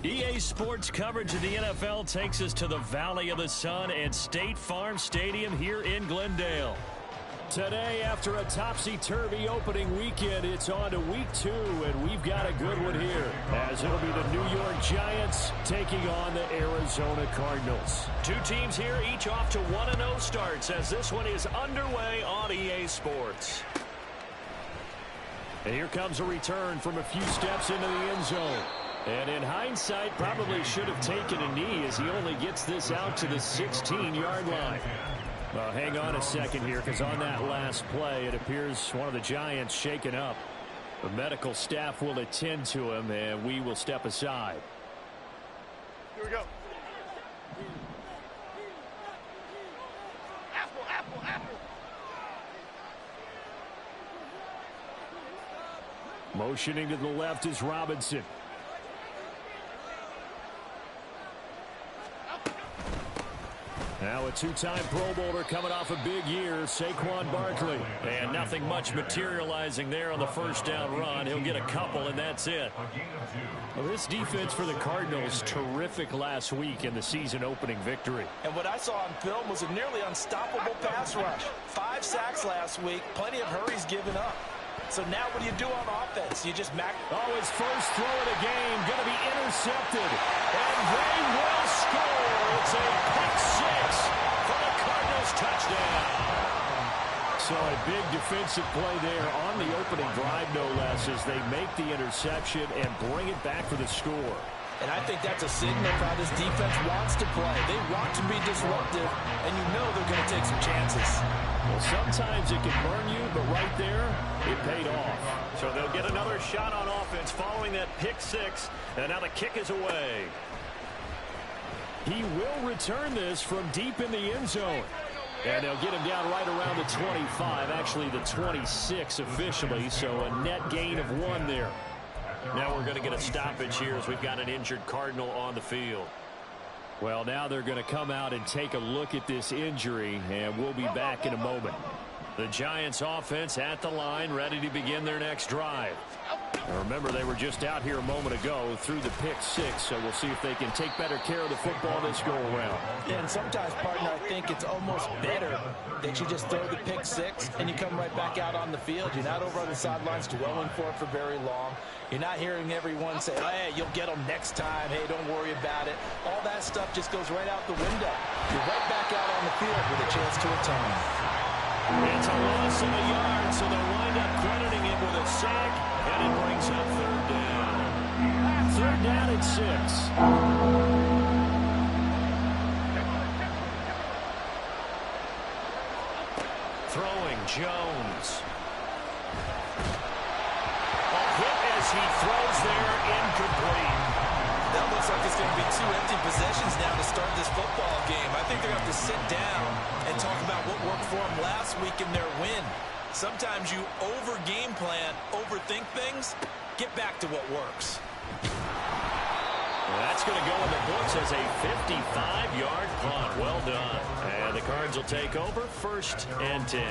EA Sports coverage of the NFL takes us to the Valley of the Sun and State Farm Stadium here in Glendale. Today, after a topsy-turvy opening weekend, it's on to week 2, and we've got a good one here, as it'll be the New York Giants taking on the Arizona Cardinals. Two teams here, each off to 1-0 starts, as this one is underway on EA Sports. And here comes a return from a few steps into the end zone. And in hindsight, probably should have taken a knee, as he only gets this out to the 16-yard line. Well, hang on a second here, because on that last play, it appears one of the Giants shaken up. The medical staff will attend to him, and we will step aside. Here we go. Apple. Motioning to the left is Robinson. Now a two-time Pro Bowler coming off a big year, Saquon Barkley. And nothing much materializing there on the first down run. He'll get a couple, and that's it. Well, this defense for the Cardinals, terrific last week in the season-opening victory. And what I saw on film was a nearly unstoppable pass rush. 5 sacks last week, plenty of hurries given up. So now what do you do on offense? You just his first throw of the game going to be intercepted. And they will score. It's a pick 6 for the Cardinals touchdown. So a big defensive play there on the opening drive, no less, as they make the interception and bring it back for the score. And I think that's a signal of how this defense wants to play. They want to be disruptive, and you know they're going to take some chances. Well, sometimes it can burn you, but right there, it paid off. So they'll get another shot on offense following that pick 6, and now the kick is away. He will return this from deep in the end zone. And they'll get him down right around the 25, actually the 26 officially, so a net gain of 1 there. Now we're going to get a stoppage here as we've got an injured Cardinal on the field. Well, now they're going to come out and take a look at this injury, and we'll be back in a moment. The Giants offense at the line, ready to begin their next drive. Now remember, they were just out here a moment ago through the pick 6, so we'll see if they can take better care of the football this go-around. Yeah, and sometimes, partner, I think it's almost better that you just throw the pick 6 and you come right back out on the field. You're not over on the sidelines dwelling for it for very long. You're not hearing everyone say, oh, hey, you'll get them next time. Hey, don't worry about it. All that stuff just goes right out the window. You're right back out on the field with a chance to atone. It's a loss of a yard, so they'll wind up crediting him with a sack, and it brings up 3rd down. 3rd down at 6. Throwing Jones. A hit as he throws there, incomplete. That looks like it's going to be 2 empty possessions now to start this football game. I think they're going to have to sit down and talk about what worked for them last week in their win. Sometimes you over-game plan, overthink things. Get back to what works. Well, that's going to go in the books as a 55-yard punt. Well done. And the Cards will take over, 1st and 10.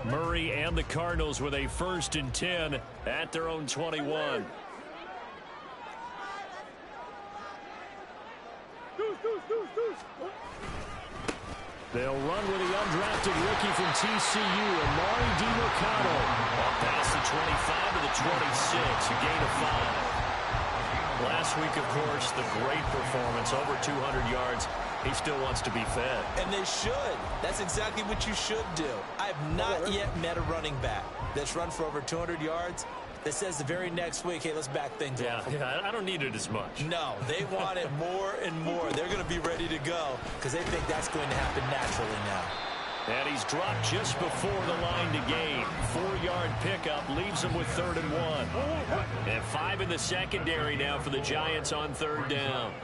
Murray and the Cardinals with a 1st and 10 at their own 21. They'll run with the undrafted rookie from TCU, Amari DiMercado. Past the 25 to the 26, a gain of 5. Last week, of course, the great performance, over 200 yards. He still wants to be fed. And they should. That's exactly what you should do. I have not yet met a running back that's run for over 200 yards that says the very next week, hey, let's back things up. Yeah, I don't need it as much. No, they want it more and more. They're going to be ready to go because they think that's going to happen naturally now. And he's dropped just before the line to gain. 4-yard pickup leaves him with 3rd and 1. And 5 in the secondary now for the Giants on 3rd down.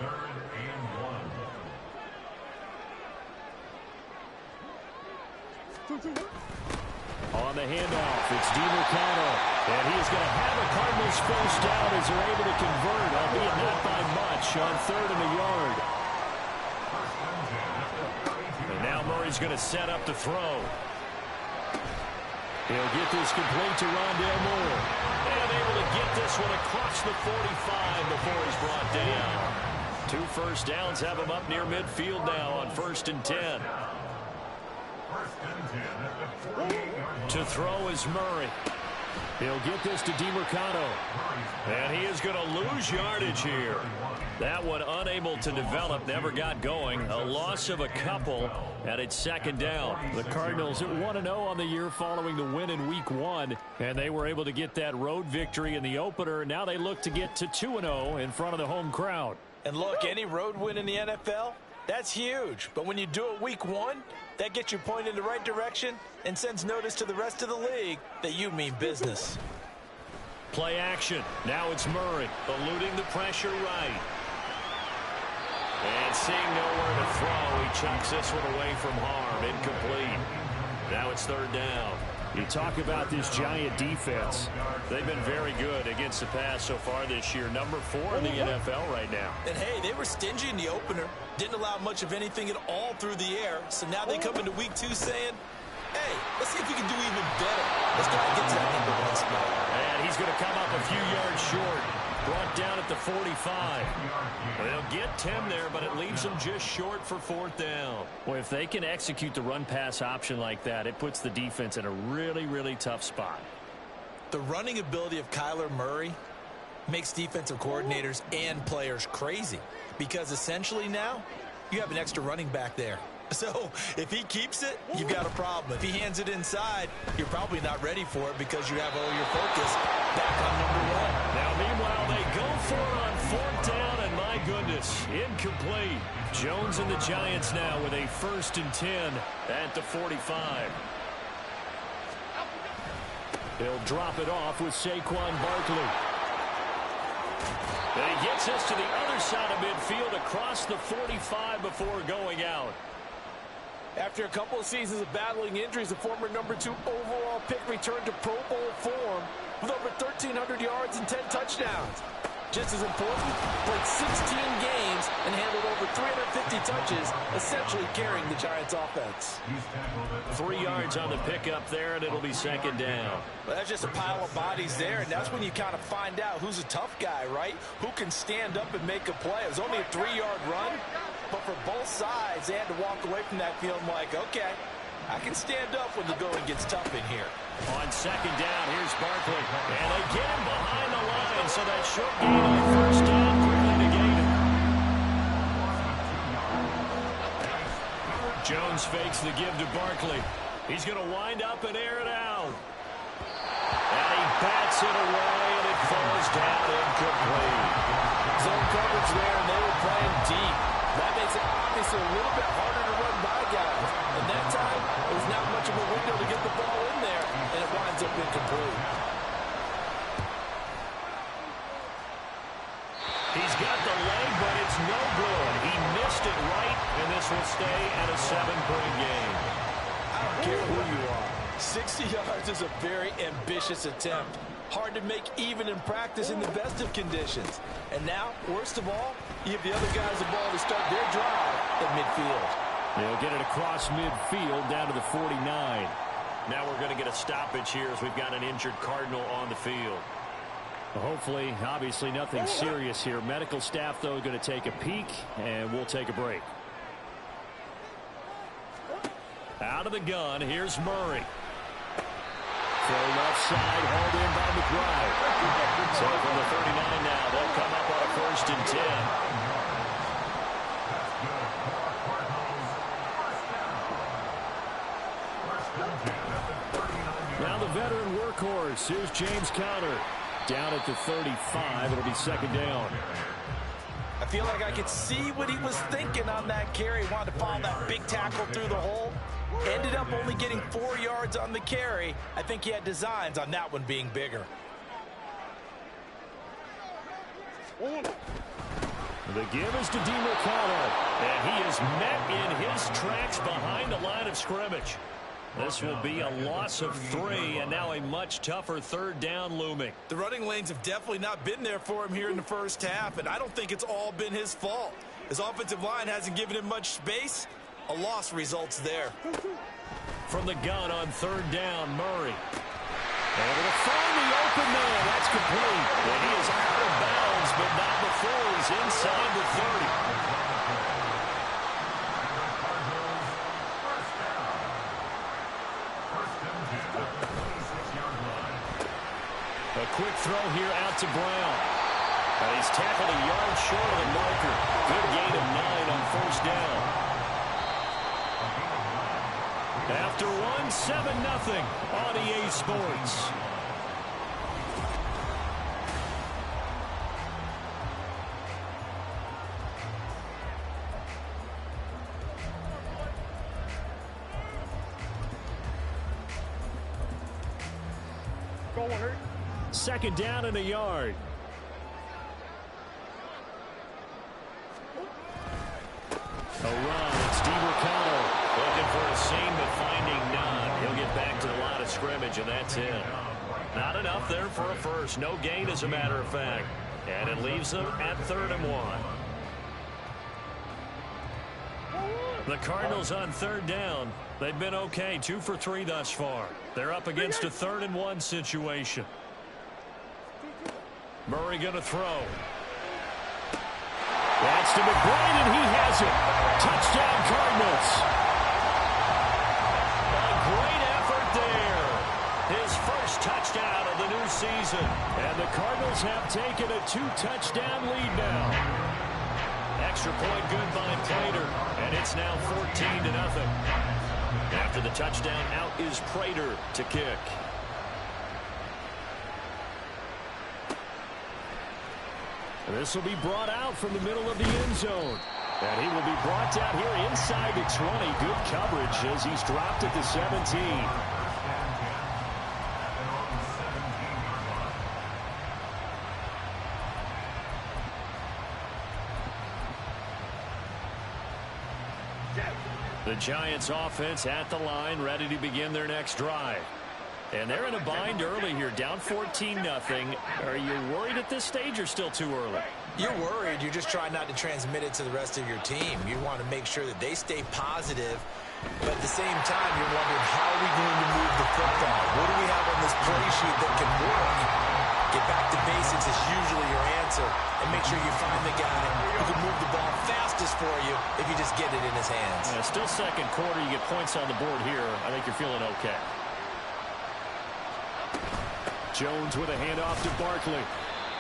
On the handoff, it's DiMercado. And he is going to have a Cardinals first down as they're able to convert, albeit not by much, on 3rd and a yard. And now Murray's going to set up to throw. He'll get this complete to Rondale Moore. And able to get this one across the 45 before he's brought down. 2 first downs have him up near midfield now on 1st and 10. To throw is Murray. He'll get this to DeMarcano. And he is going to lose yardage here. That one unable to develop, never got going. A loss of a couple, and it's 2nd down. The Cardinals at 1-0 on the year following the win in Week 1. And they were able to get that road victory in the opener. Now they look to get to 2-0 in front of the home crowd. And look, any road win in the NFL, that's huge. But when you do it Week 1, that gets you pointed in the right direction and sends notice to the rest of the league that you mean business. Play action. Now it's Murray, eluding the pressure right. And seeing nowhere to throw, he chucks this one away from harm. Incomplete. Now it's 3rd down. You talk about this Giant defense. They've been very good against the pass so far this year. Number 4 in the NFL right now. And, hey, they were stingy in the opener. Didn't allow much of anything at all through the air. So now they come into Week 2 saying, hey, let's see if we can do even better. Let's go and get to that number 1 spot. And he's going to come up a few yards short. Brought down at the 45. They'll get 10 there, but it leaves them just short for 4th down. Well, if they can execute the run-pass option like that, it puts the defense in a really, really tough spot. The running ability of Kyler Murray makes defensive coordinators and players crazy because essentially now you have an extra running back there. So if he keeps it, you've got a problem. If he hands it inside, you're probably not ready for it because you have all your focus back on number 1. Now, meanwhile, they go for it on 4th down, and my goodness, incomplete. Jones and the Giants now with a 1st and 10 at the 45. He'll drop it off with Saquon Barkley. And he gets us to the other side of midfield across the 45 before going out. After a couple of seasons of battling injuries, the former number 2 overall pick returned to Pro Bowl form with over 1,300 yards and 10 touchdowns. Just as important, played 16 games and handled over 350 touches, essentially carrying the Giants' offense. 3 yards on the pickup there, and it'll be 2nd down. Well, that's just a pile of bodies there, and that's when you kind of find out who's a tough guy, right? Who can stand up and make a play. It was only a 3-yard run, but for both sides, they had to walk away from that field like, okay, I can stand up when the going gets tough in here. On 2nd down, here's Barkley. And they get him behind the line, so that short gain on 1st down quickly negated. Jones fakes the give to Barkley. He's going to wind up and air it out. And he bats it away, and it falls down incomplete. Zone coverage there, and they were playing deep. That makes it obviously a little bit harder to run by guys. And that time, there was not much of a window to get the ball in there, and it winds up incomplete. He's got the leg, but it's no good. He missed it right, and this will stay at a 7-point game. I don't care who you are. 60 yards is a very ambitious attempt. Hard to make even in practice in the best of conditions. And now, worst of all, you give the other guys the ball to start their drive at midfield. They'll get it across midfield down to the 49. Now we're going to get a stoppage here as we've got an injured Cardinal on the field. Hopefully, obviously nothing serious here. Medical staff, though, going to take a peek, and we'll take a break. Out of the gun, here's Murray. Throw left side, hauled in by McBride. So from the 39 now, they'll come up on a 1st and 10. Now the veteran workhorse. Here's James Conner. Down at the 35. It'll be 2nd down. I feel like I could see what he was thinking on that carry. Wanted to follow that big tackle through the hole. Ended up only getting 4 yards on the carry. I think he had designs on that one being bigger. The give is to DeMarcano. And he is met in his tracks behind the line of scrimmage. This will be a loss of 3, and now a much tougher 3rd down looming. The running lanes have definitely not been there for him here in the first half, and I don't think it's all been his fault. His offensive line hasn't given him much space, A loss results there. From the gun on third down, Murray. Able to find the open man. That's complete. And he is out of bounds, but not before he's inside the 30. A quick throw here out to Brown. He's tackled a yard short of the marker. Good gain of 9 on first down. After one, 7-0 on EA Sports. Second down and a yard. A run. It's DeMarcano looking for a seam, but finding none. He'll get back to the line of scrimmage, and that's it. Not enough there for a first. No gain, as a matter of fact. And it leaves them at 3rd and 1. The Cardinals on third down. They've been okay, 2 for 3 thus far. They're up against a 3rd and 1 situation. Murray going to throw. That's to McBride, and he has it. Touchdown, Cardinals. A great effort there. His first touchdown of the new season. And the Cardinals have taken a 2-touchdown lead now. Extra point good by Prater, and it's now 14-0. After the touchdown, out is Prater to kick. This will be brought out from the middle of the end zone. And he will be brought down here inside the 20. Good coverage as he's dropped at the 17. The Giants offense at the line, ready to begin their next drive. And they're in a bind early here, down 14-0. Are you worried at this stage or still too early? You're worried. You're just trying not to transmit it to the rest of your team. You want to make sure that they stay positive, but at the same time, you're wondering, how are we going to move the football? What do we have on this play sheet that can work? Get back to basics is usually your answer, and make sure you find the guy who can move the ball fastest for you if you just get it in his hands. Yeah, still second quarter. You get points on the board here. I think you're feeling okay. Jones with a handoff to Barkley.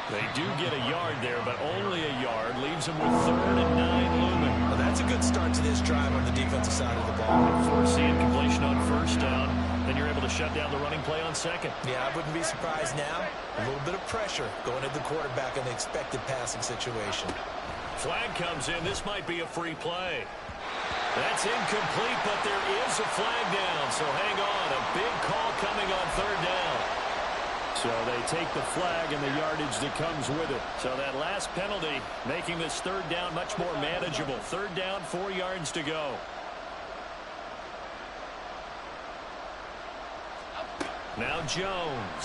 They do get a yard there, but only a yard. Leaves them with 3rd and 9 looming. Well, that's a good start to this drive on the defensive side of the ball. Force the incompletion on first down. Then you're able to shut down the running play on second. Yeah, I wouldn't be surprised now. A little bit of pressure going at the quarterback in the expected passing situation. Flag comes in. This might be a free play. That's incomplete, but there is a flag down. So hang on. A big call coming on 3rd down. So they take the flag and the yardage that comes with it. So that last penalty making this 3rd down much more manageable. 3rd down, 4 yards to go. Now Jones.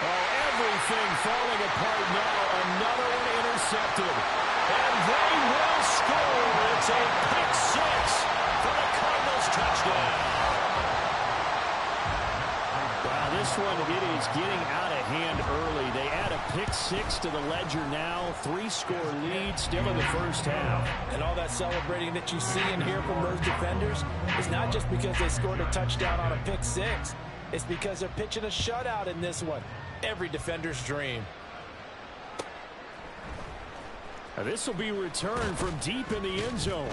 Oh, everything falling apart now. Another one intercepted. And they will score. It's a pick 6 for the Cardinals touchdown. Wow, this one, it is getting out of hand early. They add a pick 6 to the ledger now. 3-score lead still in the first half. And all that celebrating that you see and hear from those defenders is not just because they scored a touchdown on a pick 6. It's because they're pitching a shutout in this one. Every defender's dream. Now this will be returned from deep in the end zone.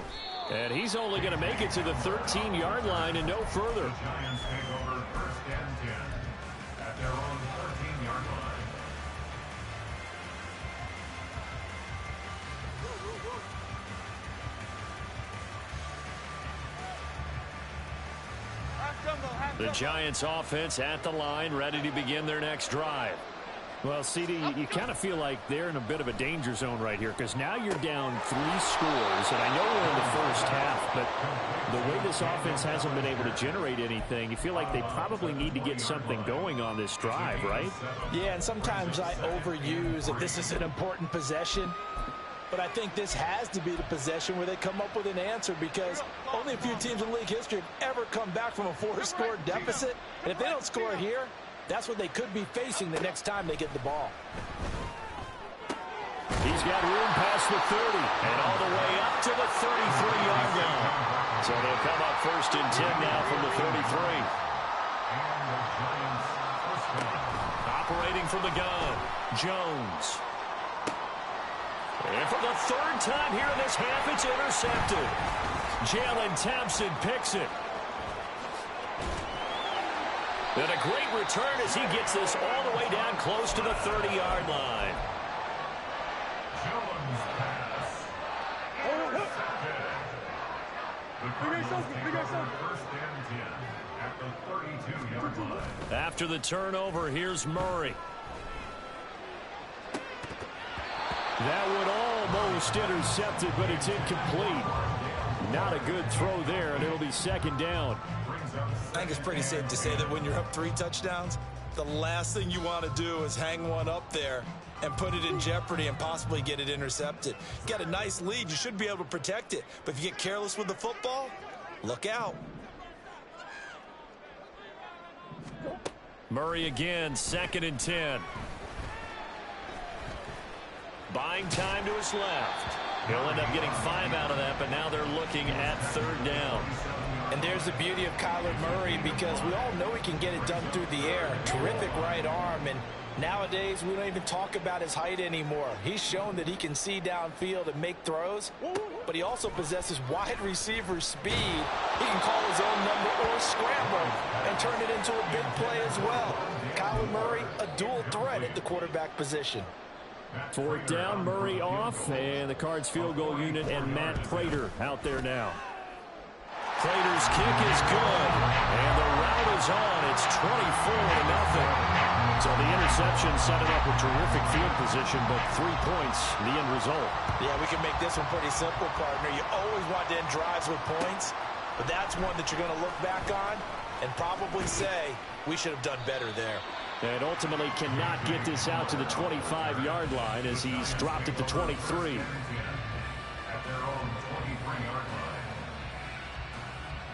And he's only going to make it to the 13-yard line and no further. The Giants offense at the line, ready to begin their next drive. Well, CD, you kind of feel like they're in a bit of a danger zone right here because now you're down 3 scores, and I know we're in the first half, but the way this offense hasn't been able to generate anything, you feel like they probably need to get something going on this drive, right? Yeah, and sometimes I overuse that this is an important possession. But I think this has to be the possession where they come up with an answer, because only a few teams in league history have ever come back from a 4-score deficit. And if they don't score here, that's what they could be facing the next time they get the ball. He's got room past the 30 and all the way up to the 33-yard line. So they'll come up 1st and 10 now from the 33. Operating from the gun, Jones. And for the 3rd time here in this half, it's intercepted. Jalen Thompson picks it. And a great return as he gets this all the way down close to the 30-yard line. After the turnover, here's Murray. That one almost intercepted, but it's incomplete. Not a good throw there, and it'll be 2nd down. I think it's pretty safe to say that when you're up 3 touchdowns, the last thing you want to do is hang one up there and put it in jeopardy and possibly get it intercepted. You got a nice lead. You should be able to protect it. But if you get careless with the football, look out. Murray again, 2nd and 10. Buying time to his left. He'll end up getting 5 out of that, but now they're looking at 3rd down. And there's the beauty of Kyler Murray, because we all know he can get it done through the air. Terrific right arm, and nowadays we don't even talk about his height anymore. He's shown that he can see downfield and make throws, but he also possesses wide receiver speed. He can call his own number or scramble and turn it into a big play as well. Kyler Murray, a dual threat at the quarterback position. 4th down, Murray off, and the Cards field goal unit and Matt Prater out there now. Prater's kick is good, and the route is on. It's 24-0. So the interception set it up with terrific field position, but 3 points, the end result. Yeah, we can make this one pretty simple, partner. You always want to end drives with points, but that's one that you're going to look back on and probably say, we should have done better there. And ultimately cannot get this out to the 25-yard line as he's dropped at the 23.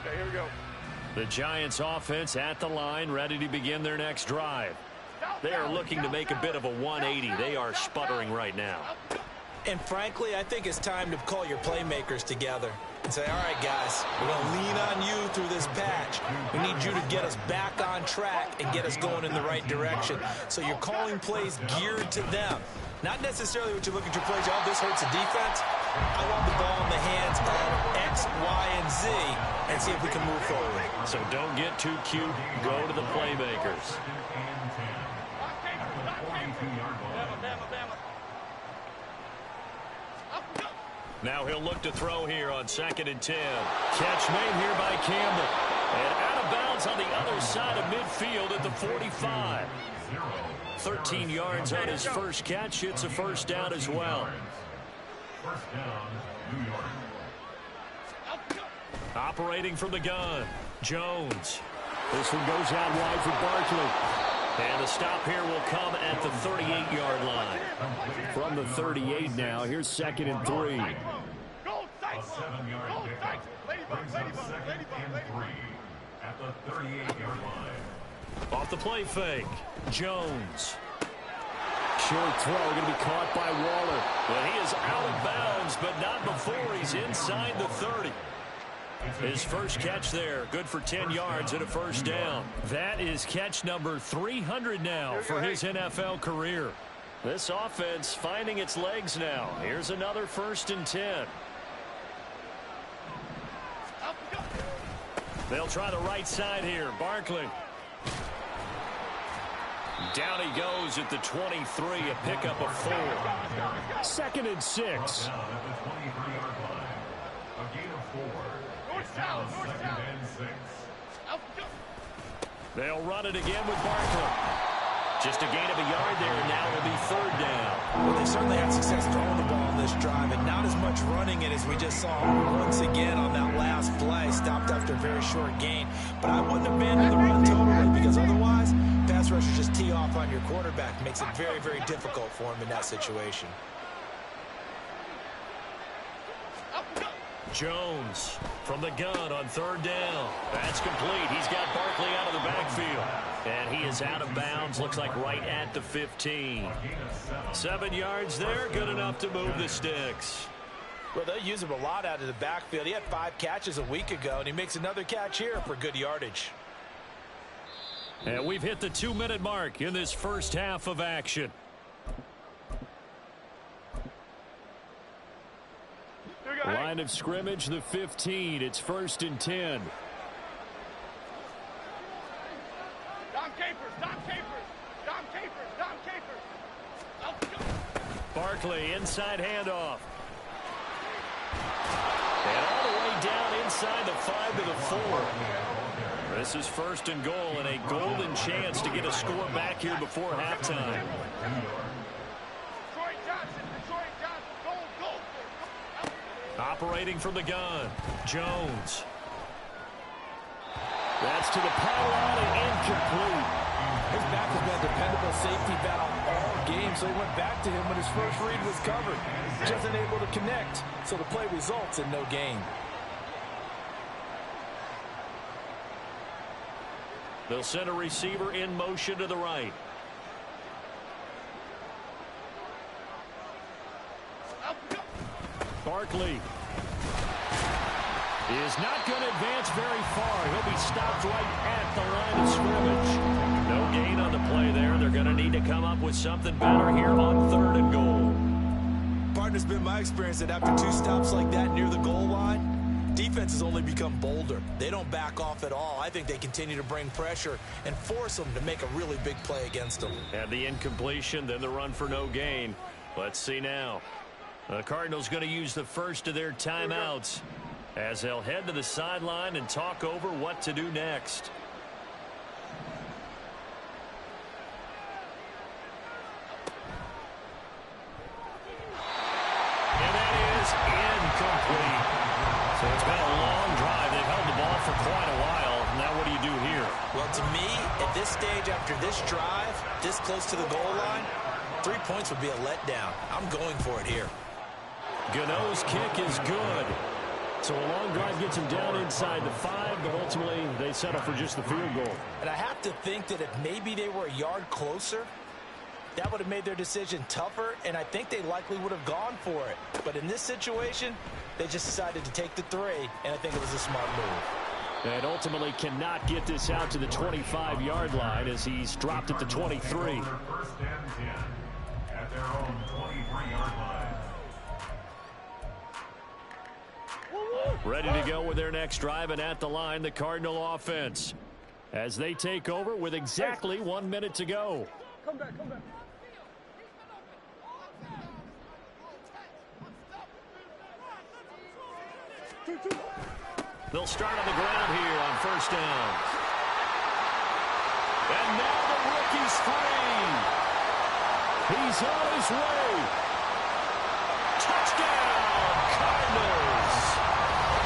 Okay, here we go. The Giants offense at the line, ready to begin their next drive. They are looking to make a bit of a 180. They are sputtering right now. And frankly, I think it's time to call your playmakers together and say, all right, guys, we're going to lean on you through this patch. We need you to get us back on track and get us going in the right direction. So you're calling plays geared to them. Not necessarily what you look at your plays, oh, this hurts the defense. I want the ball in the hands of X, Y, and Z and see if we can move forward. So don't get too cute. Go to the playmakers. Now he'll look to throw here on 2nd and 10. Catch made here by Campbell. And out of bounds on the other side of midfield at the 45. 13 yards on his first catch. It's a 1st down as well. Operating from the gun, Jones. This one goes out wide for Barkley. And the stop here will come at the 38-yard line. From the 38 now, here's 2nd and 3. Go tight. Go tight. Ladybug. At the 38-yard line. Off the play fake, Jones. Short throw going to be caught by Waller. But he is out of bounds, but not before he's inside the 30. His first catch there, good for 10 yards and a 1st down. That is catch number 300 now for his NFL career. This offense finding its legs now. Here's another 1st and 10. They'll try the right side here. Barkley. Down he goes at the 23, a pickup of 4. 2nd and 6. They'll run it again with Barkley. Just a gain of a yard there, and now it'll be 3rd down. Well, they certainly had success throwing the ball on this drive, and not as much running it as we just saw once again on that last play. Stopped after a very short gain. But I wouldn't abandon the run totally, because otherwise, pass rushers just tee off on your quarterback. Makes it very, very difficult for him in that situation. Jones from the gun on third down. That's complete. He's got Barkley out of the backfield. And he is out of bounds, looks like right at the 15. 7 yards there, good enough to move the sticks. Well, they'll use him a lot out of the backfield. He had 5 catches a week ago, and he makes another catch here for good yardage. And we've hit the 2-minute mark in this first half of action. Line of scrimmage, the 15. It's 1st and 10. Barkley, inside handoff. And all the way down inside the 5 to the 4. This is 1st and goal and a golden chance to get a score back here before halftime. Operating from the gun, Jones. That's to the pylon and incomplete. His back has been a dependable safety valve all game, so he went back to him when his first read was covered. Just unable to connect, so the play results in no gain. They'll send a receiver in motion to the right. Barkley is not going to advance very far. He'll be stopped right at the line of scrimmage. No gain on the play there. They're going to need to come up with something better here on 3rd and goal. Partner's been my experience that after 2 stops like that near the goal line, defense has only become bolder. They don't back off at all. I think they continue to bring pressure and force them to make a really big play against them. And the incompletion, then the run for no gain. Let's see now. The Cardinals going to use the first of their timeouts as they'll head to the sideline and talk over what to do next. And that is incomplete. So it's been a long drive. They've held the ball for quite a while. Now what do you do here? Well, to me, at this stage after this drive, this close to the goal line, 3 points would be a letdown. I'm going for it here. Gano's kick is good. So a long drive gets him down inside the 5, but ultimately they settle for just the field goal. And I have to think that if maybe they were a yard closer, that would have made their decision tougher, and I think they likely would have gone for it. But in this situation, they just decided to take the 3, and I think it was a smart move. And ultimately cannot get this out to the 25-yard line as he's dropped at the 23. 1st and 10 at their own 23-yard line. Ready to go with their next drive, and at the line, the Cardinal offense as they take over with exactly 1 minute to go. Come back, come back. They'll start on the ground here on 1st down. And now the rookie's free. He's on his way. Touchdown, Cardinals.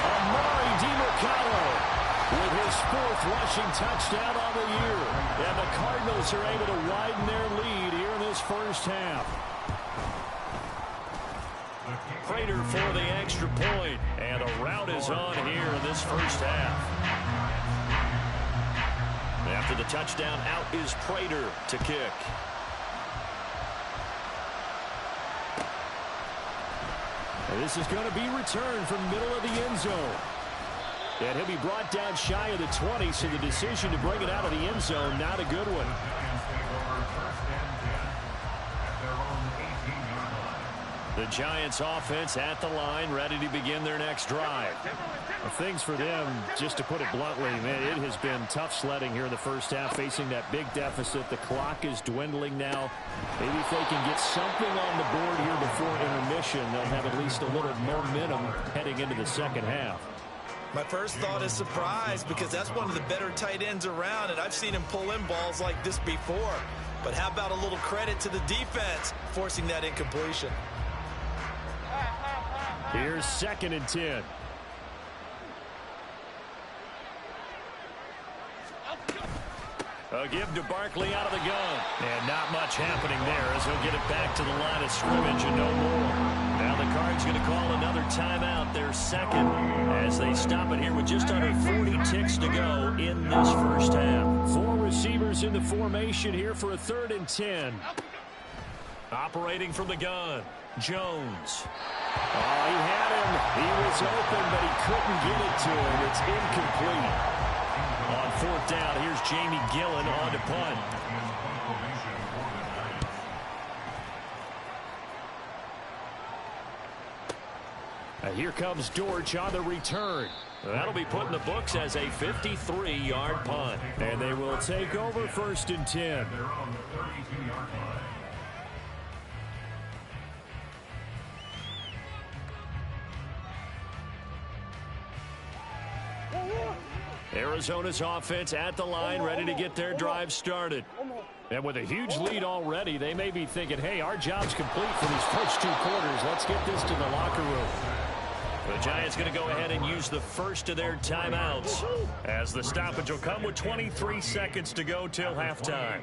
Amari DiMercado with his 4th rushing touchdown on the year. And the Cardinals are able to widen their lead here in this first half. Prater for the extra point, and a rout is on here in this first half. After the touchdown, out is Prater to kick. And this is going to be returned from middle of the end zone. And he'll be brought down shy of the 20, so the decision to bring it out of the end zone, not a good one. The Giants offense at the line, ready to begin their next drive. Things for them, just to put it bluntly, man, it has been tough sledding here in the first half, facing that big deficit. The clock is dwindling now. Maybe if they can get something on the board here before intermission, they'll have at least a little momentum heading into the second half. My first thought is surprise, because that's one of the better tight ends around, and I've seen him pull in balls like this before. But how about a little credit to the defense forcing that incompletion? Here's 2nd and 10. A give to Barkley out of the gun. And not much happening there as he'll get it back to the line of scrimmage and no more. Now the Cards going to call another timeout, their second, as they stop it here with just under 40 ticks to go in this first half. 4 receivers in the formation here for a 3rd and 10. Operating from the gun, Jones. Oh, he had him. He was open, but he couldn't get it to him. It's incomplete. On 4th down, here's Jamie Gillen on to punt. Here comes Dortch on the return. That'll be put in the books as a 53-yard punt. And they will take over 1st and 10. They're on the 32-yard line. Arizona's offense at the line, ready to get their drive started. And with a huge lead already, they may be thinking, hey, our job's complete for these first 2 quarters. Let's get this to the locker room. The Giants going to go ahead and use the first of their timeouts, as the stoppage will come with 23 seconds to go till halftime.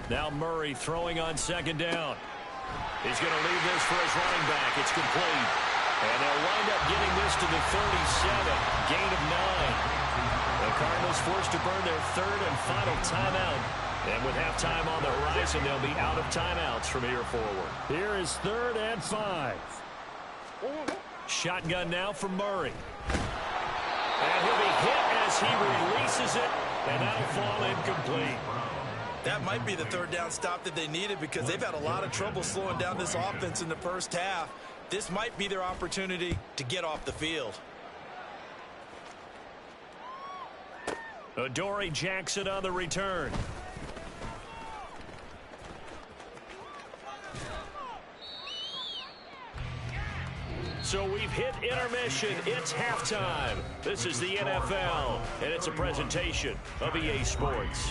Now Murray throwing on 2nd down. He's going to leave this for his running back. It's complete. And they'll wind up getting this to the 37. Gain of 9. The Cardinals forced to burn their 3rd and final timeout. And with halftime on the horizon, they'll be out of timeouts from here forward. Here is 3rd and 5. Shotgun now from Murray. And he'll be hit as he releases it, and that'll fall incomplete. That might be the 3rd down stop that they needed, because they've had a lot of trouble slowing down this offense in the first half. This might be their opportunity to get off the field. Adoree Jackson on the return. So we've hit intermission. It's halftime. This is the NFL, and it's a presentation of EA Sports.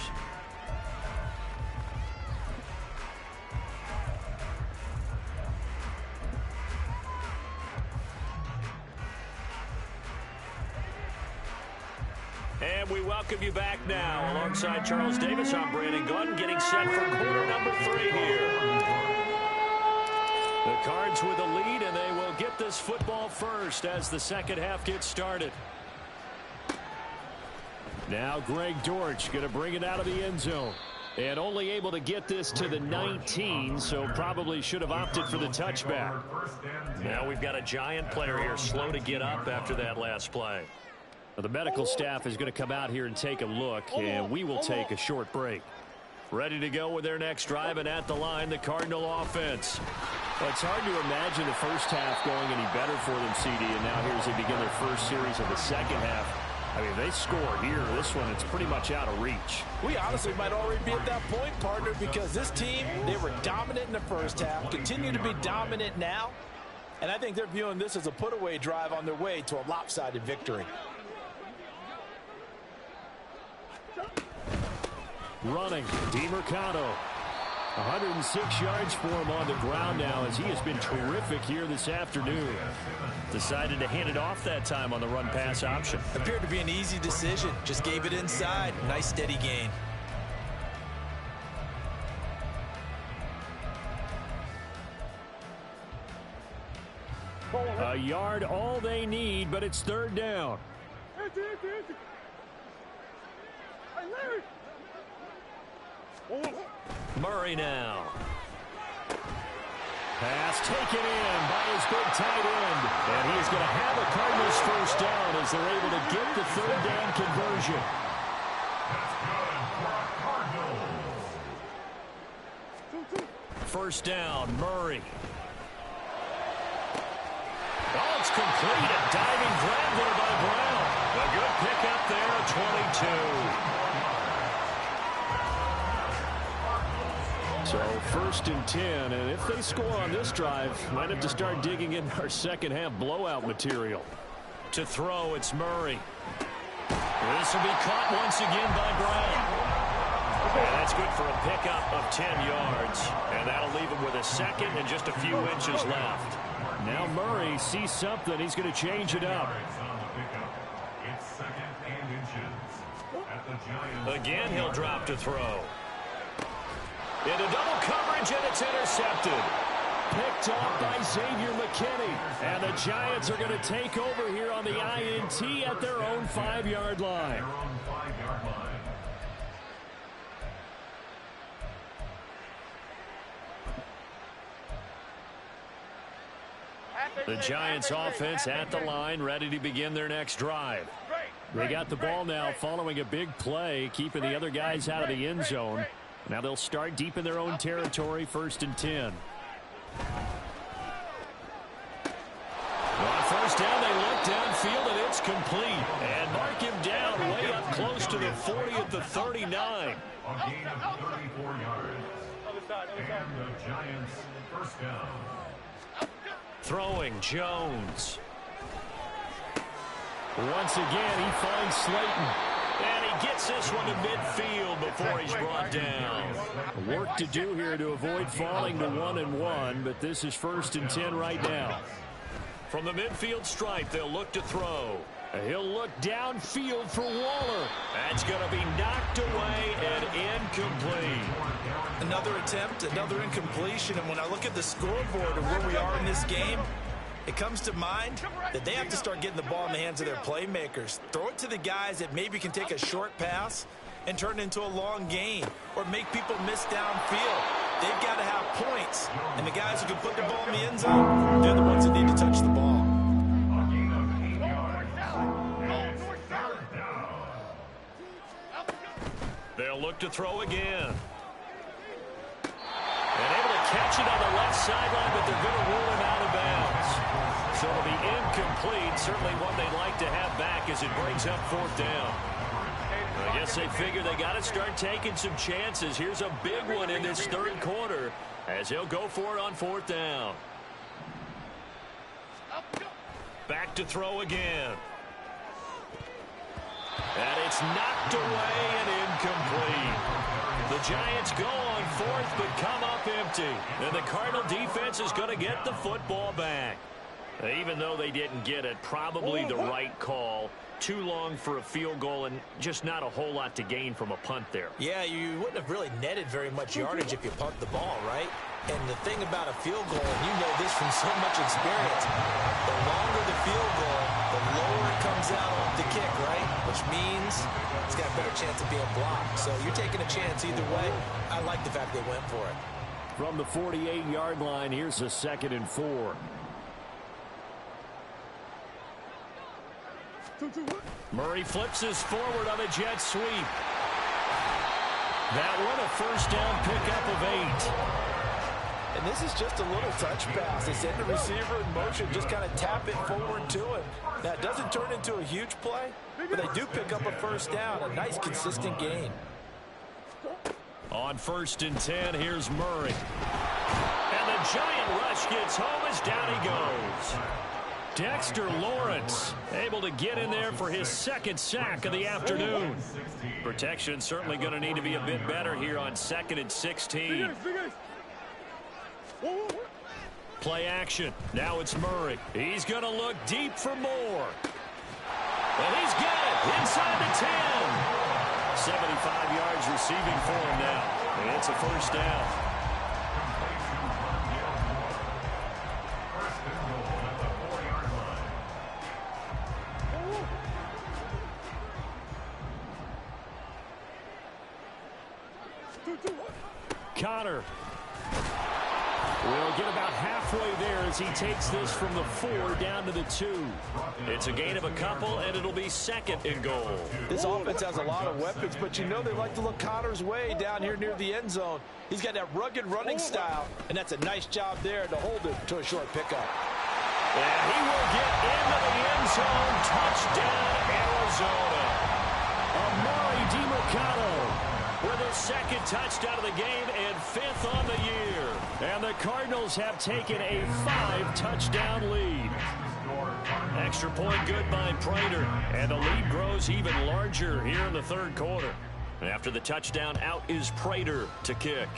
And we welcome you back now. Alongside Charles Davis, I'm Brandon Gordon, getting set for quarter number 3 here. The Cards with a lead, and they will get this football first as the second half gets started. Now Greg Dortch going to bring it out of the end zone. And only able to get this to the 19, so probably should have opted for the touchback. Now we've got a Giant player here slow to get up after that last play. The medical staff is going to come out here and take a look, and we will take a short break. Ready to go with their next drive, and at the line, the Cardinal offense. Well, it's hard to imagine the first half going any better for them, CD, and now here as they begin their first series of the second half. I mean, they score here. This one, it's pretty much out of reach. We honestly might already be at that point, partner, because this team, they were dominant in the first half, continue to be dominant now, and I think they're viewing this as a put-away drive on their way to a lopsided victory. Running, DeMercado. 106 yards for him on the ground now, as he has been terrific here this afternoon. Decided to hand it off that time on the run-pass option. Appeared to be an easy decision. Just gave it inside. Nice steady gain. A yard all they need, but it's 3rd down. Murray now. Pass taken in by his big tight end. And he is going to have a Cardinals first down as they're able to get the 3rd down conversion. First down, Murray. Oh, it's complete. A diving grab there by Brown. A good pickup there, 22. So 1st and 10, and if they score on this drive, might have to start digging in our second half blowout material. To throw, it's Murray. This will be caught once again by Brown. And that's good for a pickup of 10 yards. And that'll leave him with a second and just a few inches left. Now Murray sees something. He's going to change it up. Again, he'll drop to throw. Into double coverage, and it's intercepted. picked off by Xavier McKinney. And the Giants are going to take over here on the INT at their own 5-yard line. The Giants offense at the line, ready to begin their next drive. They got the ball now following a big play, keeping the other guys out of the end zone. Now they'll start deep in their own territory, 1st and 10. On first down, they look downfield, and it's complete. And mark him down way up close to the 40 at the 39. A gain of 34 yards. And the Giants first down. Throwing Jones. Once again, he finds Slayton. And he gets this one to midfield before he's brought down. Work to do here to avoid falling to 1-1, but this is 1st and 10 right now. From the midfield stripe, they'll look to throw. He'll look downfield for Waller. That's going to be knocked away and incomplete. Another attempt, another incompletion, and when I look at the scoreboard of where we are in this game, it comes to mind that they have to start getting the ball in the hands of their playmakers. Throw it to the guys that maybe can take a short pass and turn it into a long gain or make people miss downfield. They've got to have points, and the guys who can put the ball in the end zone, they're the ones that need to touch the ball. They'll look to throw again. And able to catch it on the left sideline, but they're going to rule him out of bounds. So it'll be incomplete. Certainly one they'd like to have back as it brings up 4th down. I guess they figure they got to start taking some chances. Here's a big one in this 3rd quarter as he'll go for it on 4th down. Back to throw again. And it's knocked away and incomplete. The Giants go on 4th but come up empty. And the Cardinal defense is going to get the football back. Even though they didn't get it, probably the right call. Too long for a field goal and just not a whole lot to gain from a punt there. Yeah, you wouldn't have really netted very much yardage if you punt the ball, right? And the thing about a field goal, and you know this from so much experience, the longer the field goal, the lower it comes out off the kick, right? Which means it's got a better chance of being blocked. So you're taking a chance either way. I like the fact they went for it. From the 48-yard line, here's a 2nd and 4. Murray flips his forward on a jet sweep. That one a 1st down pickup of 8. And this is just a little touch pass. They send the receiver in motion, just kind of tap it forward to him. Now, it doesn't turn into a huge play, but they do pick up a 1st down, a nice, consistent gain. On 1st and 10, here's Murray. And the giant rush gets home as down he goes. Dexter Lawrence able to get in there for his 2nd sack of the afternoon. Protection certainly going to need to be a bit better here on 2nd and 16. Play action. Now it's Murray. He's going to look deep for more. And he's got it inside the 10. 75 yards receiving for him now. And it's a 1st down. Connor will get about halfway there as he takes this from the 4 down to the 2. It's a gain of a couple, and it'll be 2nd and goal. This offense has a lot of weapons, but you know they like to look Connor's way down here near the end zone. He's got that rugged running style, and that's a nice job there to hold him to a short pickup. And he will get into the end zone. Touchdown, Arizona. Amari DiMercado with his 2nd touchdown of the game and 5th on the year. And the Cardinals have taken a 5-touchdown lead. Extra point good by Prater. And the lead grows even larger here in the 3rd quarter. After the touchdown, out is Prater to kick.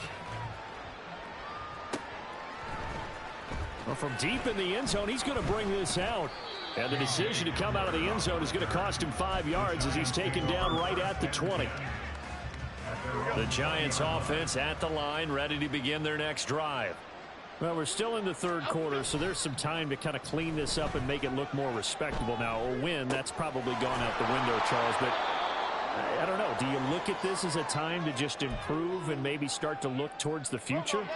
Well, from deep in the end zone, he's going to bring this out. And the decision to come out of the end zone is going to cost him 5 yards as he's taken down right at the 20. The Giants offense at the line, ready to begin their next drive. Well, we're still in the third quarter, so there's some time to kind of clean this up and make it look more respectable. Now, a win, that's probably gone out the window, Charles, but I don't know. Do you look at this as a time to just improve and maybe start to look towards the future?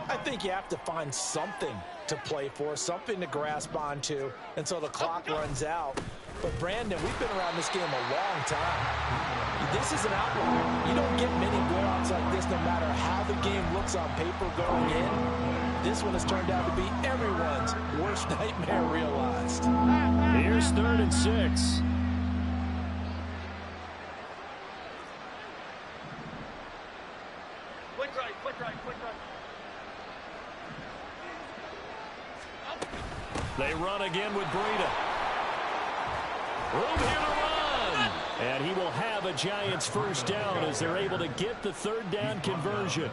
I think you have to find something to play for, something to grasp onto until the clock runs out. But, Brandon, we've been around this game a long time. This is an outlier. You don't get many blowouts like this no matter how the game looks on paper going in. This one has turned out to be everyone's worst nightmare realized. Here's 3rd and 6. Quick right, quick right, quick right. They run again with Breida. Room here to run. And he will have a Giants first down as they're able to get the 3rd down conversion.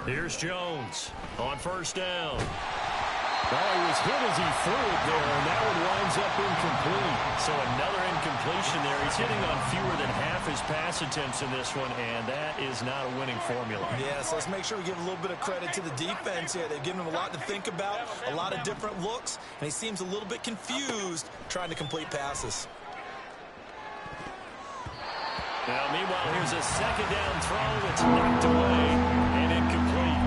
Here's Jones on 1st down. Well, he was hit as he threw it there, and that one winds up incomplete. So another incompletion there. He's hitting on fewer than half his pass attempts in this one, and that is not a winning formula. Yes, let's make sure we give a little bit of credit to the defense here. They've given him a lot to think about, a lot of different looks, and he seems a little bit confused trying to complete passes. Now, meanwhile, here's a 2nd down throw. It's knocked away and incomplete.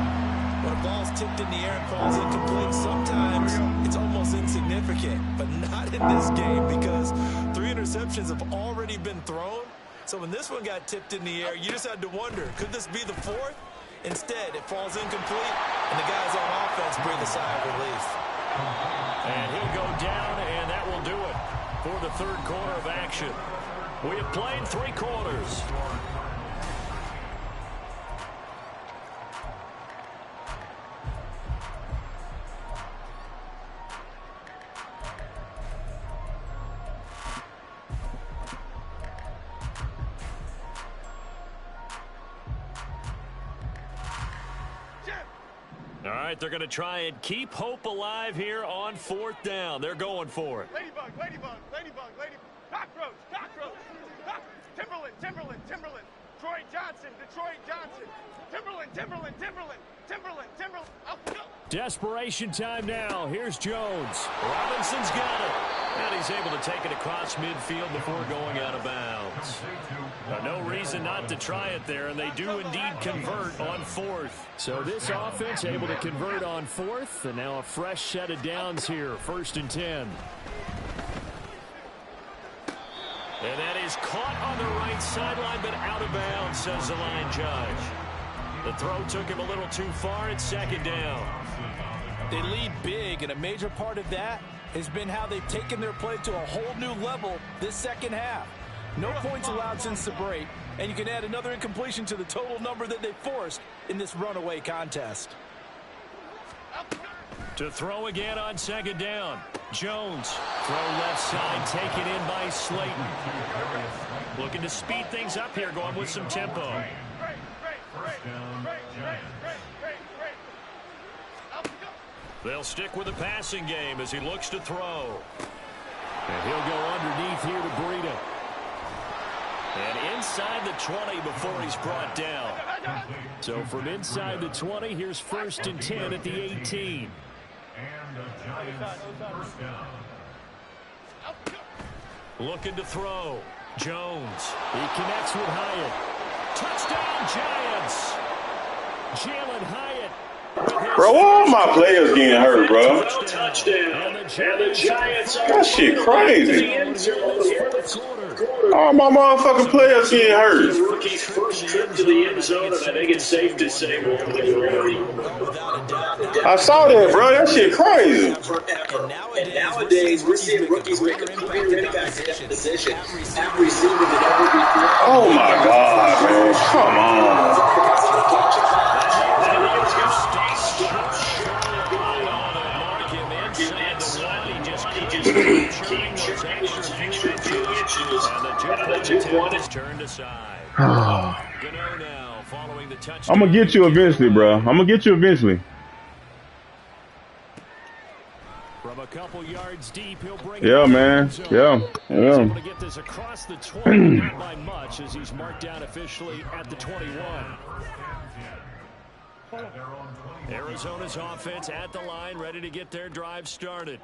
When a ball's tipped in the air and falls incomplete, sometimes it's almost insignificant, but not in this game because 3 interceptions have already been thrown. So when this one got tipped in the air, you just had to wonder, could this be the 4th? Instead, it falls incomplete, and the guys on offense breathe a sigh of relief. And he'll go down, and that will do it for the 3rd quarter of action. We have played 3 quarters. All right, they're going to try and keep hope alive here on 4th down. They're going for it. Ladybug, ladybug, ladybug, ladybug. Cockroach, cockroach. Timberland, Timberland, Timberland. Troy Johnson, Detroit Johnson. Timberland, Timberland, Timberland, Timberland, Timberland. Up, go. Desperation time now. Here's Jones. Robinson's got it. And he's able to take it across midfield before going out of bounds. No reason not to try it there, and they do indeed convert on 4th. So this offense able to convert on 4th, and now a fresh set of downs here, 1st and 10. And that is caught on the right sideline, but out of bounds, says the line judge. The throw took him a little too far. It's 2nd down. They lead big, and a major part of that has been how they've taken their play to a whole new level this 2nd half. No points allowed since the break, and you can add another incompletion to the total number that they forced in this runaway contest. To throw again on 2nd down. Jones, throw left side, taken in by Slayton. Looking to speed things up here, going with some tempo. They'll stick with the passing game as he looks to throw. And he'll go underneath here to Breida. And inside the 20 before he's brought down. So from inside the 20, here's 1st and 10 at the 18. And the Giants first down. Looking to throw. Jones. He connects with Hyatt. Touchdown, Giants. Jalen Hyatt. Bro, all my players getting hurt, bro. Touchdown. And the Giants are that shit crazy. All my motherfucking players getting hurt. Rookie's first trip to the end zone, and I think it's safe to say we're ready. I saw that, bro. That shit crazy. And nowadays, we're seeing rookies make a clear impact at that position at receiver than ever before. Oh my God, man. Come on. I'm gonna get you eventually, bro. I'm gonna get you eventually. From a couple yards deep. He'll bring Yeah, man. Yeah. He's able to get this across the 20, not by much, as he's marked down officially at the 21. Arizona's offense at the line, ready to get their drive started.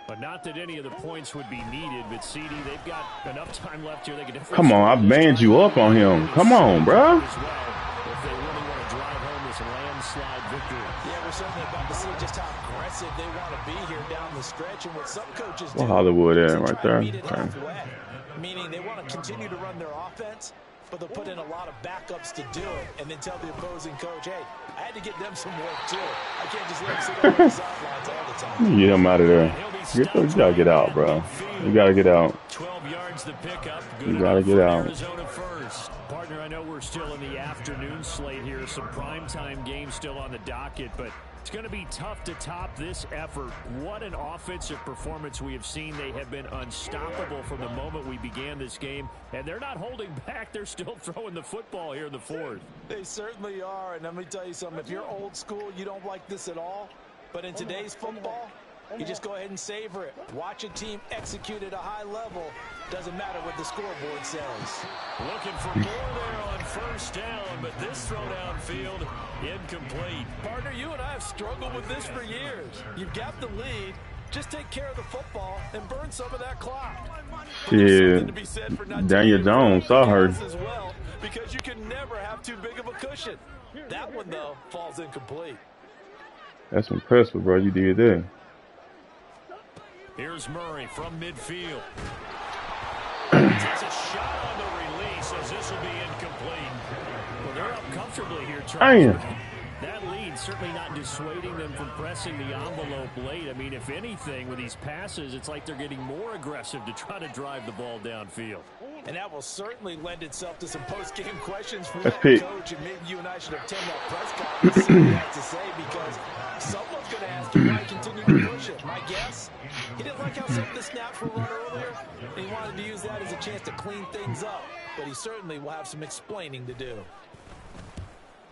But not that any of the points would be needed, but CD, they've got enough time left here. They can definitely Come on, I banned you up on him. Come on, bro. If they really want to drive home this landslide victory. Yeah, we're certainly about to see just how aggressive they want to be here down the stretch, and what some coaches do. Well, Hollywood at right there. Okay. Meaning they want to continue to run their offense, but they'll put in a lot of backups to do it, and then tell the opposing coach, hey, I had to get them some work too. I can't just let them sit on the sidelines all the time. Get him out of there. You gotta get out, bro. You gotta get out. 12 yards to pick up. You gotta get out. Arizona first. Partner, I know we're still in the afternoon slate here. Some primetime games still on the docket, but it's going to be tough to top this effort. What an offensive performance we have seen. They have been unstoppable from the moment we began this game, and they're not holding back. They're still throwing the football here in the fourth. They certainly are, and let me tell you something. If you're old school, you don't like this at all, but in today's football, you just go ahead and savor it. Watch a team execute at a high level. Doesn't matter what the scoreboard says. Looking for more there on first down, but this throw downfield incomplete. Partner, you and I have struggled with this for years. You've got the lead. Just take care of the football and burn some of that clock. Yeah, Daniel Jones saw her. As well, because you can never have too big of a cushion. That one, though, falls incomplete. That's impressive, bro. You did that. Here's Murray from midfield. Takes a shot on the release, as this will be incomplete. Well, they're up comfortably here, Charles. That lead certainly not dissuading them from pressing the envelope late. I mean, if anything, with these passes, it's like they're getting more aggressive to try to drive the ball downfield. And that will certainly lend itself to some post-game questions from That's that Pete. coach. And maybe you and I should attend that press conference to see what he has to say, because someone's going to ask him why he continued to push it. My guess, he didn't like how some of the snaps were run earlier, and he wanted to use that as a chance to clean things up. But he certainly will have some explaining to do.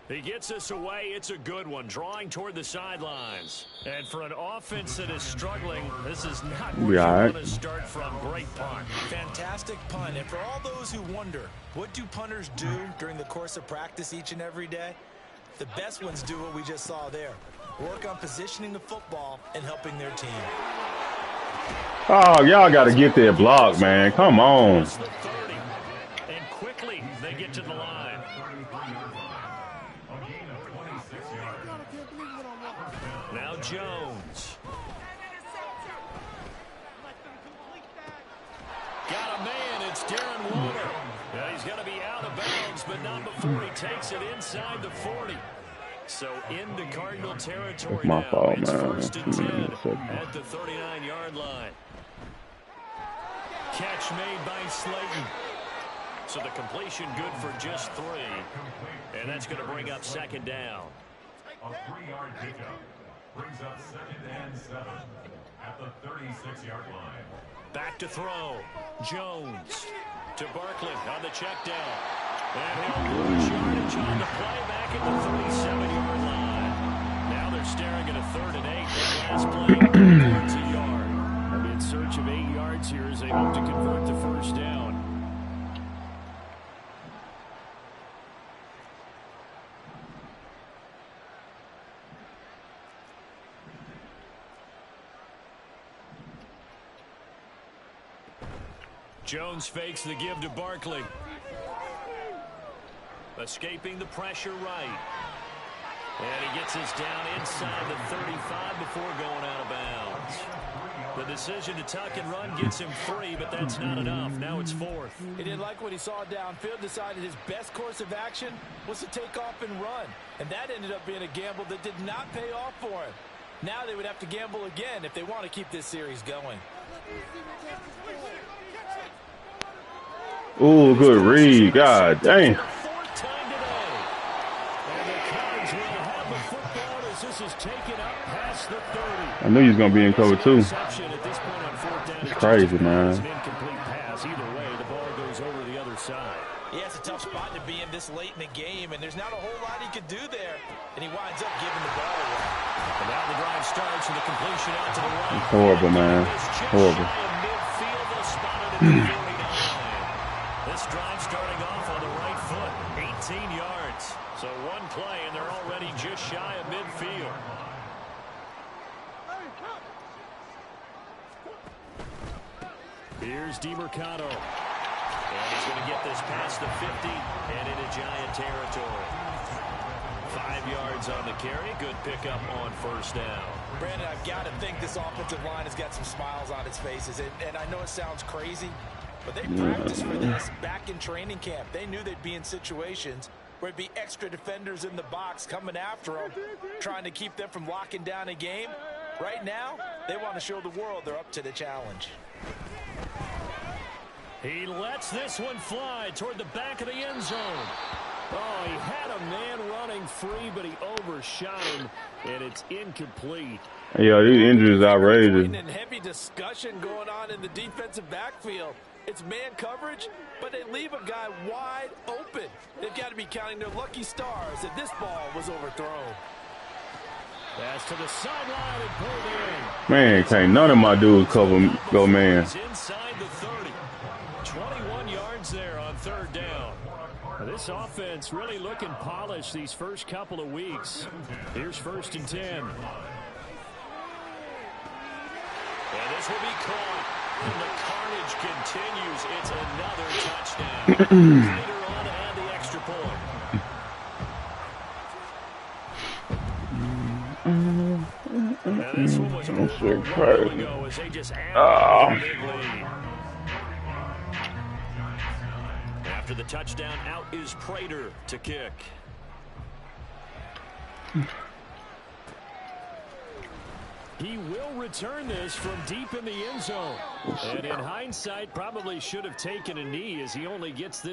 He gets this away. It's a good one, drawing toward the sidelines. And for an offense that is struggling, this is not where you want to start from. Great punt. Fantastic punt. And for all those who wonder, what do punters do during the course of practice each and every day? The best ones do what we just saw there. Work on positioning the football and helping their team. Oh, y'all got to get that block, man. Come on. And quickly, they get to the line. Now Jones. Got a man. It's Darren Waller. Yeah, he's going to be out of bounds, but not before he takes it inside the 40. So into Cardinal territory. That's my fault, It's man. first and 10 at the 39-yard line. Catch made by Slayton. So the completion good for just 3. And that's going to bring up second down. A 3-yard pickup brings up 2nd and 7 at the 36-yard line. Back to throw. Jones to Barkley on the check down. And he'll lose yardage on the play back at the 37-yard line. Now they're staring at a 3rd and 8. That last play, 8 yards a yard. In search of 8 yards here as they hope to convert the first down. Jones fakes the give to Barkley. Escaping the pressure right. And he gets us down inside the 35 before going out of bounds. The decision to tuck and run gets him 3, but that's not enough. Now it's 4th. He didn't like what he saw downfield, decided his best course of action was to take off and run. And that ended up being a gamble that did not pay off for him. Now they would have to gamble again if they want to keep this series going. Ooh, good read. God dang. I knew he was going to be in cover 2. It's crazy, man. Yeah, it's a tough spot to be in. this late in the game, and there's not a whole lot he could do there, and he winds up giving the ball away. And now the drive starts with a completion out to the right. Horrible, man. Horrible. This drive starting off on the right foot, 18 yards. So one play, and they're already just shy of midfield. Here's DeMercado. And he's going to get this past the 50 and into Giant territory. 5 yards on the carry. Good pickup on first down. Brandon, I've got to think this offensive line has got some smiles on its faces. And I know it sounds crazy, but they practiced for this back in training camp. They knew they'd be in situations where it'd be extra defenders in the box coming after them, trying to keep them from locking down a game. Right now, they want to show the world they're up to the challenge. He lets this one fly toward the back of the end zone. Oh, he had a man running free, but he overshot him, and it's incomplete. Yeah, these injuries are outrageous. And heavy discussion going on in the defensive backfield. It's man coverage, but they leave a guy wide open. They've got to be counting their lucky stars that this ball was overthrown. Pass to the sideline and pulled in. Man, can't none of my dudes cover go man. Inside the 30. 21 yards there on third down. This offense really looking polished these first couple of weeks. Here's 1st and 10. And this will be caught. And the carnage continues. It's another touchdown. Later on to add the extra point. Now this one was over a while ago as they just added a big lead. After the touchdown, out is Prater to kick. He will return this from deep in the end zone. And in hindsight, probably should have taken a knee as he only gets this.